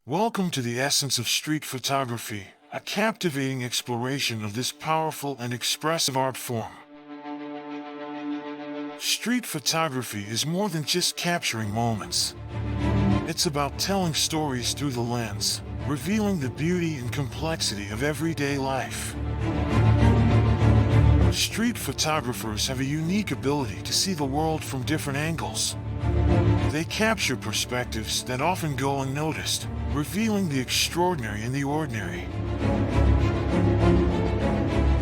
Welcome to the essence of street photography, a captivating exploration of this powerful and expressive art form. Street photography is more than just capturing moments. It's about telling stories through the lens, revealing the beauty and complexity of everyday life. Street photographers have a unique ability to see the world from different angles. They capture perspectives that often go unnoticed, revealing the extraordinary in the ordinary.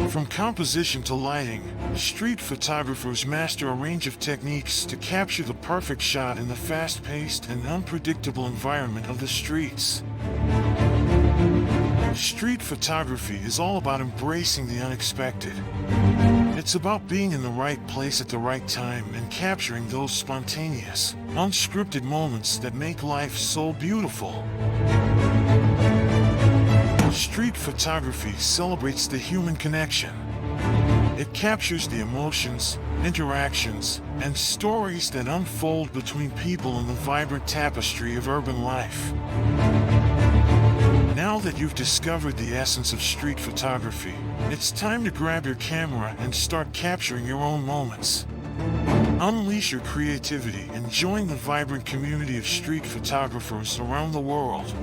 From composition to lighting, street photographers master a range of techniques to capture the perfect shot in the fast-paced and unpredictable environment of the streets. Street photography is all about embracing the unexpected. It's about being in the right place at the right time and capturing those spontaneous, unscripted moments that make life so beautiful. Street photography celebrates the human connection. It captures the emotions, interactions, and stories that unfold between people in the vibrant tapestry of urban life. Now that you've discovered the essence of street photography, it's time to grab your camera and start capturing your own moments. Unleash your creativity and join the vibrant community of street photographers around the world.